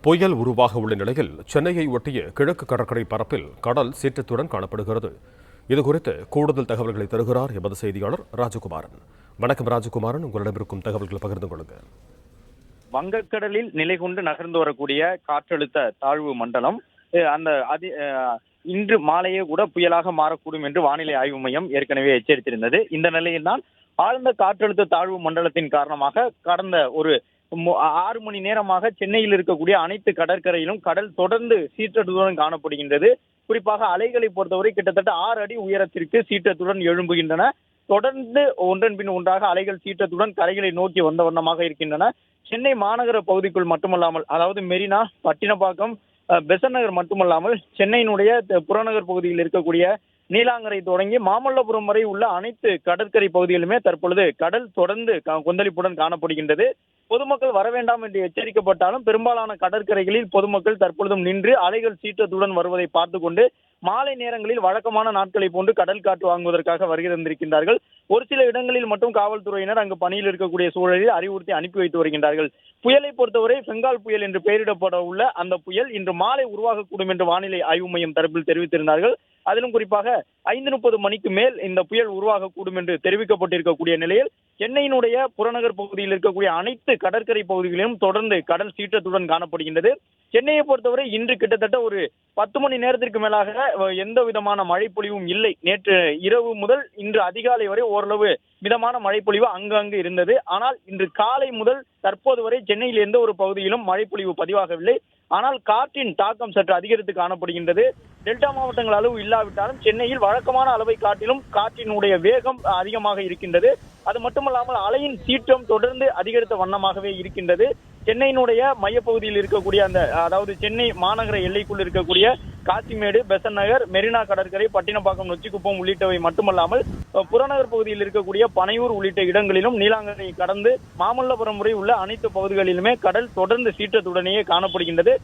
புயல் உருவாக உள்ள நிலையில் சென்னையை ஒட்டிய கிழக்கு கடற்கரை பரப்பில் கடல் சீற்றத்துடன் காணப்படுகிறது. இதுகுறித்து கூடுதல் தகவல்களை தருகிறார் எமது செய்தியாளர் ராஜகுமாரன். வணக்கம் ராஜகுமாரன், உங்களிடம் இருக்கும் தகவல்களை பகிர்ந்து கொள்ளுங்க. வங்கக்கடலில் நிலை கொண்டு நகர்ந்து வரக்கூடிய காற்றழுத்த தாழ்வு மண்டலம் இன்று மாலையே கூட புயலாக மாறக்கூடும் என்று வானிலை ஆய்வு மையம் ஏற்கனவே எச்சரித்திருந்தது. இந்த நிலையில்தான் ஆழ்ந்த காற்றழுத்த தாழ்வு மண்டலத்தின் காரணமாக கடந்த ஒரு 6 மணி நேரமாக சென்னையில் இருக்கக்கூடிய அனைத்து கடற்கரையிலும் கடல் தொடர்ந்து சீற்றத்துடன் காணப்படுகின்றது. குறிப்பாக அலைகளை பொறுத்தவரை கிட்டத்தட்ட 6 அடி உயரத்திற்கு சீற்றத்துடன் எழும்புகின்றன. தொடர்ந்து ஒன்றன் பின் ஒன்றாக அலைகள் சீற்றத்துடன் கரைகளை நோக்கி வந்த வண்ணமாக இருக்கின்றன. சென்னை மாநகர பகுதிக்குள் மட்டுமல்லாமல், அதாவது மெரினா, பட்டினப்பாக்கம், பெசன்ட் நகர் மட்டுமல்லாமல் சென்னையினுடைய புறநகர் பகுதியில் இருக்கக்கூடிய நீலாங்கரை தொடங்கி மாமல்லபுரம் வரை உள்ள அனைத்து கடற்கரை பகுதிகளுமே தற்பொழுது கடல் தொடர்ந்து கொந்தளிப்புடன் காணப்படுகின்றது. பொதுமக்கள் வர வேண்டாம் என்று எச்சரிக்கப்பட்டாலும் பெரும்பாலான கடற்கரைகளில் பொதுமக்கள் தற்பொழுதும் நின்று அலைகள் சீற்றத்துடன் வருவதை பார்த்து கொண்டு மாலை நேரங்களில் வழக்கமான நாட்களை போன்று கடல் காற்று வாங்குவதற்காக வருகை தந்திருக்கின்றார்கள். ஒரு சில இடங்களில் மட்டும் காவல்துறையினர் அங்கு பணியில் இருக்கக்கூடிய சூழலில் அறிவுறுத்தி அனுப்பி வைத்து வருகின்றார்கள். புயலை பொறுத்தவரை பெங்கால் புயல் என்று பெயரிடப்பட உள்ள அந்த புயல் இன்று மாலை உருவாகக்கூடும் என்று வானிலை ஆய்வு மையம் தரப்பில் தெரிவித்திருந்தார்கள். அதிலும் குறிப்பாக 5:30 மணிக்கு மேல் இந்த புயல் உருவாகக்கூடும் என்று தெரிவிக்கப்பட்டிருக்கக்கூடிய நிலையில் சென்னையினுடைய புறநகர் பகுதியில் இருக்கக்கூடிய அனைத்து கடற்கரை பகுதிகளிலும் தொடர்ந்து கடல் சீற்றத்துடன் காணப்படுகின்றது. சென்னையை பொறுத்தவரை இன்று கிட்டத்தட்ட ஒரு 10 மணி நேரத்திற்கு மேலாக எந்த விதமான மழைப்பொழிவும் இல்லை. நேற்று இரவு முதல் இன்று அதிகாலை வரை ஓரளவு மிதமான மழைப்பொழிவு அங்கு இருந்தது. ஆனால் இன்று காலை முதல் தற்போது வரை சென்னையில் எந்த ஒரு பகுதியிலும் மழைப்பொழிவு பதிவாகவில்லை. ஆனால் காற்றின் தாக்கம் சற்று அதிகரித்து காணப்படுகின்றது. டெல்டா மாவட்டங்கள் அளவு இல்லாவிட்டாலும் சென்னையில் வழக்கமான அளவை காட்டிலும் காற்றினுடைய வேகம் அதிகமாக இருக்கின்றது. அது மட்டுமல்லாமல் அலையின் சீற்றம் தொடர்ந்து அதிகரித்த வண்ணமாகவே இருக்கின்றது. சென்னையினுடைய மையப்பகுதியில் இருக்கக்கூடிய அதாவது சென்னை மாநகர எல்லைக்குள் இருக்கக்கூடிய காசிமேடு, பெசன்ட் நகர், மெரினா கடற்கரை, பட்டினப்பாக்கம், நொச்சிக்குப்பம் உள்ளிட்டவை மட்டுமல்லாமல் புறநகர் பகுதியில் இருக்கக்கூடிய பனையூர் உள்ளிட்ட இடங்களிலும் நீலாங்கரை கடந்து மாமல்லபுரம் வரை உள்ள அனைத்து பகுதிகளிலுமே கடல் தொடர்ந்து சீற்றத்துடனேயே காணப்படுகின்றது.